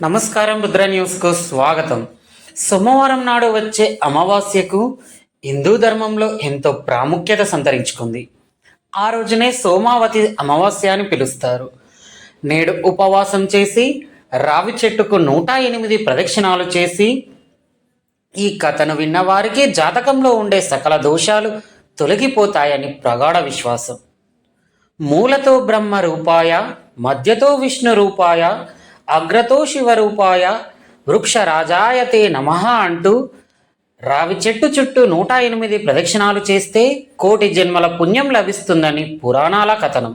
నమస్కారం, రుద్ర న్యూస్కు స్వాగతం. సోమవారం నాడు వచ్చే అమావాస్యకు హిందూ ధర్మంలో ఎంతో ప్రాముఖ్యత సంతరించుకుంది. ఆ రోజునే సోమావతి అమావాస్య అని పిలుస్తారు. నేడు ఉపవాసం చేసి రావి చెట్టుకు 108 ప్రదక్షిణాలు చేసి ఈ కథను విన్నవారికి జాతకంలో ఉండే సకల దోషాలు తొలగిపోతాయని ప్రగాఢ విశ్వాసం. మూలతో బ్రహ్మ రూపాయ, మధ్యతో విష్ణు రూపాయ, అగ్రతో శివరూపాయ, వృక్ష రాజాయతే నమః అంటూ రావి చెట్టు చుట్టూ 108 ప్రదక్షిణాలు చేస్తే కోటి జన్మల పుణ్యం లభిస్తుందని పురాణాల కథనం.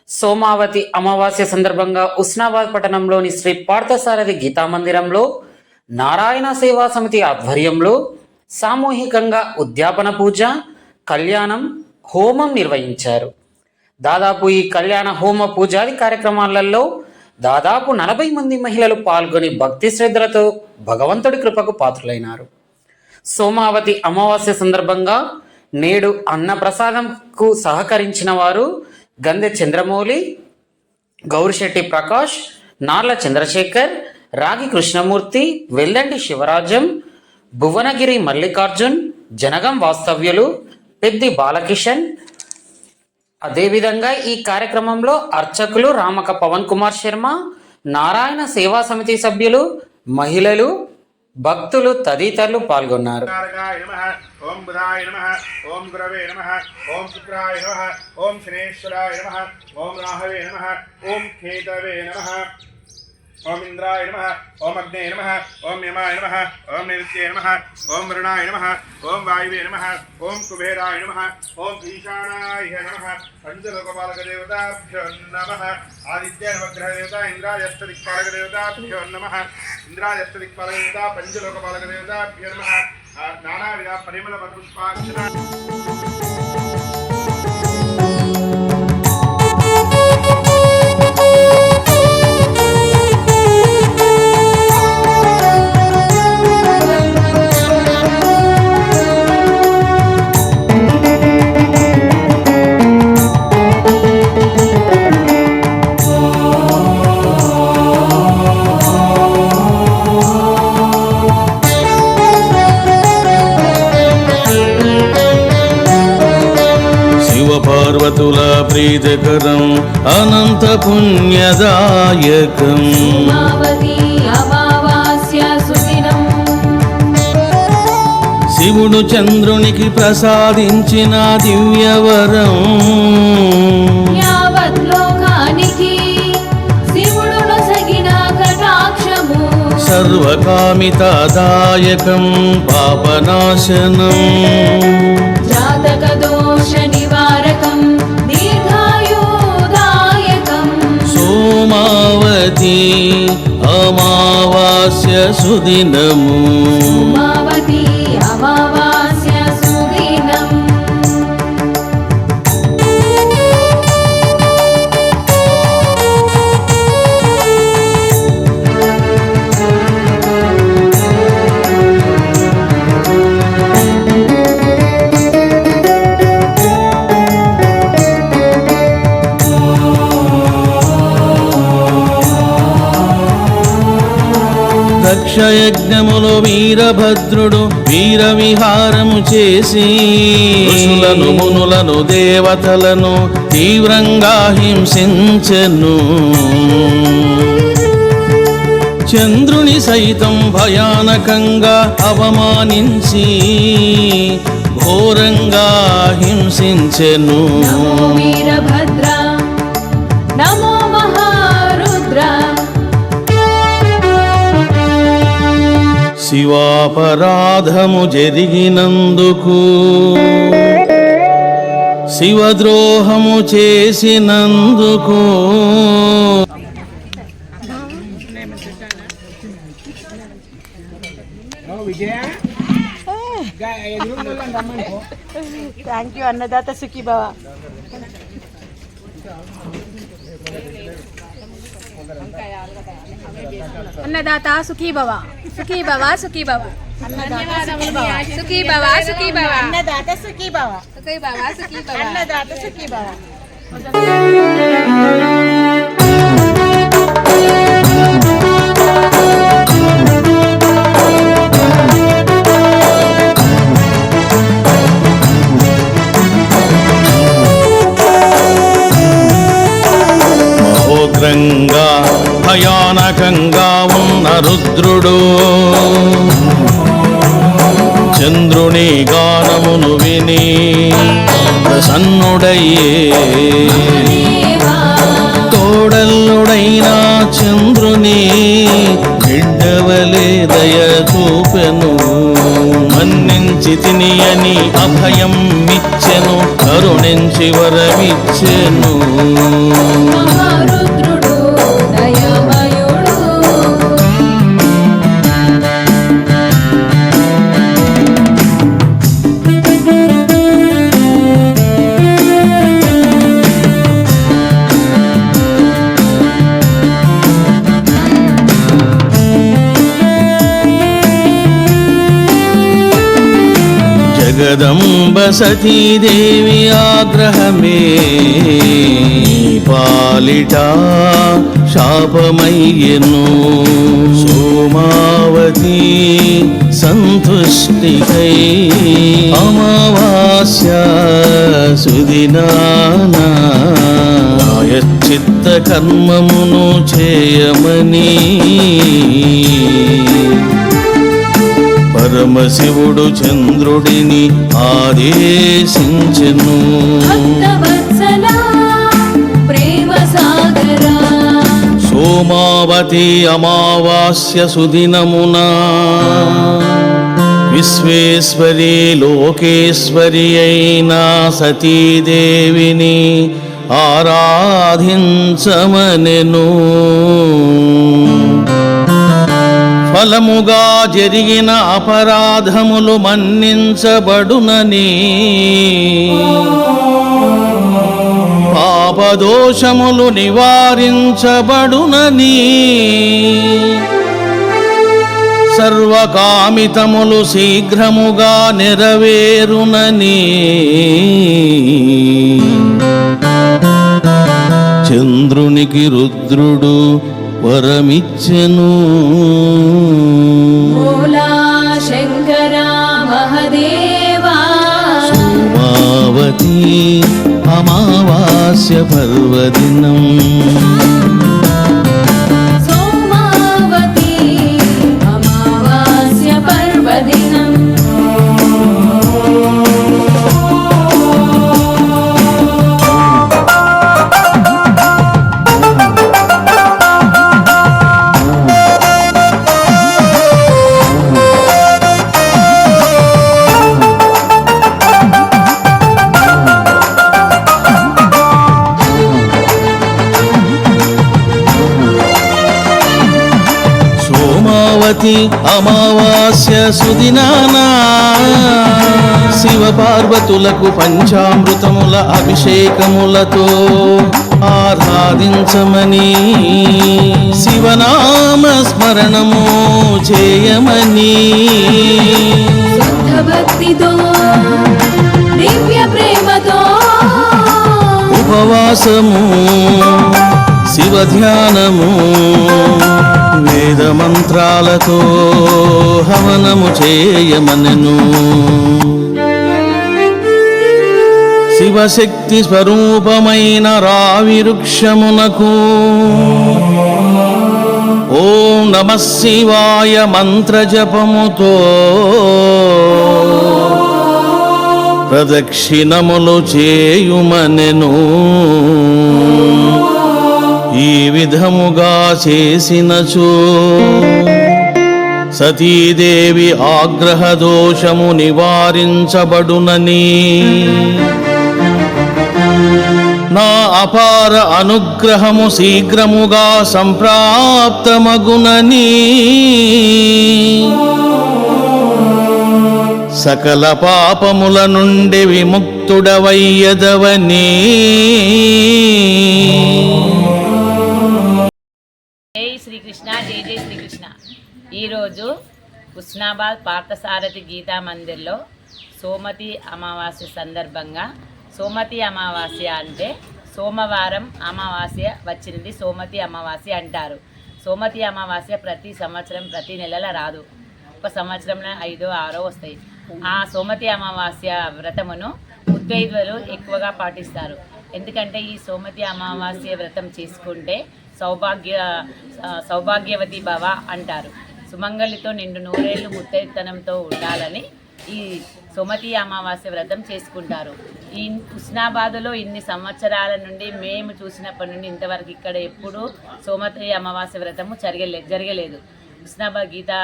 సోమావతి అమావాస్య సందర్భంగా ఉస్నాబాద్ పట్టణంలోని శ్రీ పార్థసారథి గీతామందిరంలో నారాయణ సేవా సమితి ఆధ్వర్యంలో సామూహికంగా ఉద్యాపన పూజ, కళ్యాణం, హోమం నిర్వహించారు. దాదాపు ఈ కళ్యాణ హోమ పూజాది కార్యక్రమాలలో దాదాపు 40 మంది మహిళలు పాల్గొని భక్తి శ్రద్ధలతో భగవంతుడి కృపకు పాత్రులైనారు. సోమావతి అమావాస్య సందర్భంగా నేడు అన్నప్రసాదంకు సహకరించిన వారు గంధె చంద్రమౌళి, గౌరిశెట్టి ప్రకాష్, నార్ల చంద్రశేఖర్, రాగి కృష్ణమూర్తి, వెల్లండి శివరాజం, భువనగిరి మల్లికార్జున్, జనగం వాస్తవ్యులు, పెద్ది బాలకిషన్. అదేవిధంగా ఈ కార్యక్రమంలో అర్చకులు రామక పవన్ కుమార్ శర్మ, నారాయణ సేవా సమితి సభ్యులు, మహిళలు, భక్తులు తదితరులు పాల్గొన్నారు. ఓం బుధాయ నమః, ఓం గురవే నమః, ఓం శుక్రాయ నమః, ఓం శనేశ్వరాయ నమః, ఓం రాహవే నమః, ఓం కేతవే నమః, ఓం ఇంద్రాయ నమః, ఓం అగ్నే నమః, ఓం యమాయ నమః, ఓం నిత్యే నమః, ఓం వరుణాయ నమః, ఓం వాయువే నమః, ఓం కుబేరాయ నమః, ఓం ఈశానాయ నమః. పంచలోకపాలక దేవతాభ్యో నమః. ఆదిత్య నవగ్రహ దేవత ఇంద్రాయష్టదిక్పాలక దేవతాభ్యో నమః. ఇంద్రాయష్టదిక్పాలక దేవత పంచలోకపాలక దేవతాభ్యో నమః. నానావిధ పరిమళ పుష్పాక్షర పార్వతుల ప్రీతకరం అనంత పుణ్యదాయకం. శివుడు చంద్రునికి ప్రసాదించిన దివ్యవరం, సర్వకామితాదాయకం పాపనాశనం, జాతక దోష నివారకం దీర్ఘాయుదాయకం. సోమావతి అమావాస్య సుదినము, సోమావతి అమావాస్య సుదినం. దక్షయజ్ఞములో వీరభద్రుడు వీర విహారము చేసి ఋషులను, మునులను, దేవతలను తీవ్రంగా హింసించెను. చంద్రుని సైతం భయానకంగా అవమానించి ఘోరంగా హింసించెను. నమో వీరభద్ర, నమో మహారుద్ర. శివాపరాధము జరిగినందుకు, శివద్రోహము చేసినందుకు థ్యాంక్ యూ అన్నదాత సుఖీ భవ. अन्नदाता सुखी भव सुखी भव सुखी भव सुखी भव सुखी भव अन्नदाता सुखी भव सुखी भव सुखी भव अन्नदाता सुखी भव. భయానకంగా ఉన్న రుద్రుడు చంద్రుని గానమును విని ప్రసన్నుడయ్యే తోడల్లుడైన చంద్రుని బిడ్డవలే దయ చూపెను మన్నించి తిని అని అభయం ఇచ్చెను కరుణించి వరమిచ్చెను మహారుద్రుడు దయామయుడు జగదంబ సతీదేవి ఆగ్రహమే పాలిట శాపమయ్యెను సోమావతి సంతుష్టికై అమావాస్య సుదినాన ప్రాయశ్చిత్త కర్మమును చేయమని పరమశివుడు చంద్రుడిని ఆదేశించెను భక్తవత్సలా ప్రేమ సాగరా సోమావతి అమావాస్య సుదినమున విశ్వేశ్వరి లోకేశ్వరి అయిన సతీదేవిని ఆరాధించమనెను ఫలముగా జరిగిన అపరాధములు మన్నించబడునని పాపదోషములు నివారించబడునని సర్వకామితములు శీఘ్రముగా నెరవేరునని చంద్రునికి రుద్రుడు వరమిచ్చెను భోలా శంకర మహదేవా సోమావతి అమావాస్య పర్వదినం సోమావతి అమావాస్య పర్వదినం సోమావతి అమావాస్య సుదినానా శివ పార్వతులకు పంచామృతముల అభిషేకములతో ఆరాధించమని శివనామ స్మరణము చేయమని శుద్ధ భక్తితో దివ్య ప్రేమతో ఉపవాసము శివ ధ్యానము వేద మంత్రాలతో హవనము చేయమనెను శివశక్తి స్వరూపమైన రావి వృక్షమునకు ఓం నమః శివాయ మంత్ర జపముతో ప్రదక్షిణములు చేయుమనెను ఈ విధముగా చేసినచో సతీదేవి ఆగ్రహ దోషము నివారించబడునని నా అపార అనుగ్రహము శీఘ్రముగా సంప్రాప్తమగునని సకల పాపముల నుండి విముక్తుడవయ్యదవని జై శ్రీకృష్ణ జై జై శ్రీకృష్ణ. ఈరోజు హుస్నాబాద్ పార్థసారథి గీతా మందిర్లో సోమతి అమావాస్య సందర్భంగా, సోమతి అమావాస్య అంటే సోమవారం అమావాస్య వచ్చినది సోమతి అమావాస్య అంటారు. సోమతి అమావాస్య ప్రతి సంవత్సరం ప్రతి నెలలో రాదు, ఒక సంవత్సరంలో 5, 6 వస్తాయి. ఆ సోమతి అమావాస్య వ్రతమును ముత్తైదువులు ఎక్కువగా పాటిస్తారు. ఎందుకంటే ఈ సోమతి అమావాస్య వ్రతం చేసుకుంటే సౌభాగ్యవతి భవ అంటారు. సుమంగళితో నిండు నూరేళ్లు ముత్తైతనంతో ఉండాలని ఈ సోమతి అమావాస్య వ్రతం చేసుకుంటారు. ఈ హుస్నాబాద్లో ఇన్ని సంవత్సరాల నుండి మేము చూసినప్పటి నుండి ఇంతవరకు ఇక్కడ ఎప్పుడూ సోమతి అమావాస్య వ్రతము జరగలేదు. హుస్నాబాద్ గీతా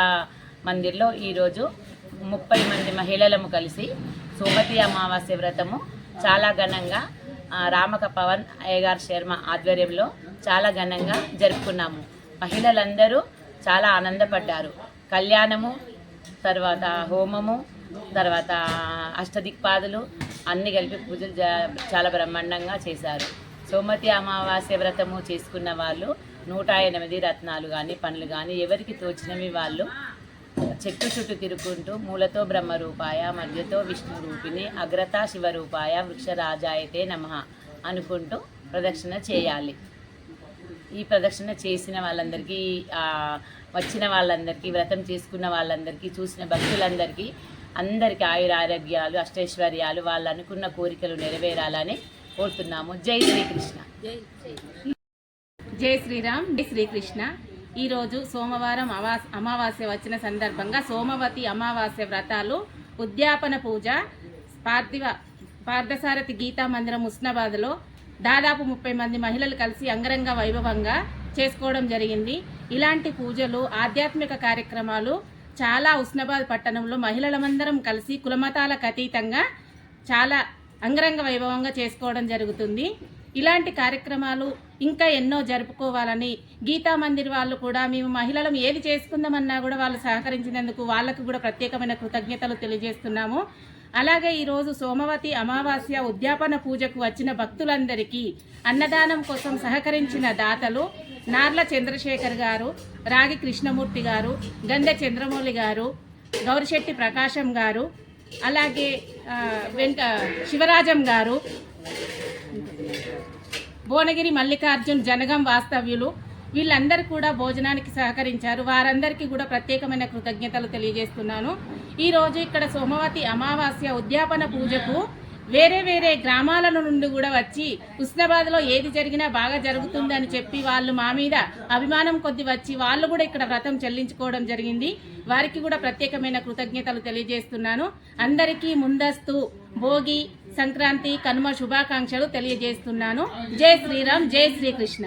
మందిర్లో ఈరోజు 30 మంది మహిళలము కలిసి సోమతి అమావాస్య వ్రతము చాలా ఘనంగా రామక పవన్ అయ్యగార్ శర్మ ఆధ్వర్యంలో చాలా ఘనంగా జరుపుకున్నాము. మహిళలందరూ చాలా ఆనందపడ్డారు. కళ్యాణము, తర్వాత హోమము, తర్వాత అష్టదిక్పాదులు అన్ని కలిపి పూజలు చాలా బ్రహ్మాండంగా చేశారు. సోమతి అమావాస్య వ్రతము చేసుకున్న వాళ్ళు 108 రత్నాలు కానీ పండ్లు కానీ ఎవరికి తోచినవి వాళ్ళు చెట్టు చుట్టూ తిరుగుకుంటూ మూలతో బ్రహ్మరూపాయ, మధ్యతో విష్ణు రూపిణి, అగ్రత శివరూపాయ, వృక్షరాజాయతే నమః అనుకుంటూ ప్రదక్షిణ చేయాలి. ఈ ప్రదక్షిణ చేసిన వాళ్ళందరికీ, వచ్చిన వాళ్ళందరికీ, వ్రతం చేసుకున్న వాళ్ళందరికీ, చూసిన భక్తులందరికీ అందరికీ ఆయురారోగ్యాలు, అష్టైశ్వర్యాలు, వాళ్ళు అనుకున్న కోరికలు నెరవేరాలని కోరుతున్నాము. జై శ్రీకృష్ణ. జై శ్రీరామ్, జై శ్రీకృష్ణ. ఈరోజు సోమవారం అమావాస్య వచ్చిన సందర్భంగా సోమవతి అమావాస్య వ్రతాలు, ఉద్యాపన పూజ పార్థసారథి గీతా మందిరం హుస్నాబాద్లో దాదాపు 30 మంది మహిళలు కలిసి అంగరంగ వైభవంగా చేసుకోవడం జరిగింది. ఇలాంటి పూజలు, ఆధ్యాత్మిక కార్యక్రమాలు చాలా హుస్నాబాద్ పట్టణంలో మహిళలమందరం కలిసి కులమతాలకు అతీతంగా చాలా అంగరంగ వైభవంగా చేసుకోవడం జరుగుతుంది. ఇలాంటి కార్యక్రమాలు ఇంకా ఎన్నో జరుపుకోవాలని గీతా మందిర్ వాళ్ళు కూడా, మేము మహిళలం ఏది చేసుకుందామన్నా కూడా వాళ్ళు సహకరించినందుకు వాళ్ళకు కూడా ప్రత్యేకమైన కృతజ్ఞతలు తెలియజేస్తున్నాము. అలాగే ఈరోజు సోమవతి అమావాస్య ఉద్యాపన పూజకు వచ్చిన భక్తులందరికీ అన్నదానం కోసం సహకరించిన దాతలు నార్ల చంద్రశేఖర్ గారు, రాగి కృష్ణమూర్తి గారు, గంధె చంద్రమౌళి గారు, గౌరిశెట్టి ప్రకాశం గారు, అలాగే శివరాజం గారు, భువనగిరి మల్లికార్జున్ జనగం వాస్తవ్యులు, వీళ్ళందరూ కూడా భోజనానికి సహకరించారు. వారందరికీ కూడా ప్రత్యేకమైన కృతజ్ఞతలు తెలియజేస్తున్నాను. ఈరోజు ఇక్కడ సోమవతి అమావాస్య ఉద్యాపన పూజకు వేరే వేరే గ్రామాల నుండి కూడా వచ్చి హుస్నాబాద్లో ఏది జరిగినా బాగా జరుగుతుందని చెప్పి వాళ్ళు మా మీద అభిమానం కొద్ది వచ్చి వాళ్ళు కూడా ఇక్కడ వ్రతం చెల్లించుకోవడం జరిగింది. వారికి కూడా ప్రత్యేకమైన కృతజ్ఞతలు తెలియజేస్తున్నాను. అందరికీ ముందస్తు భోగి, సంక్రాంతి, కనుమ శుభాకాంక్షలు తెలియజేస్తున్నాను. జై శ్రీరామ్, జై శ్రీకృష్ణ.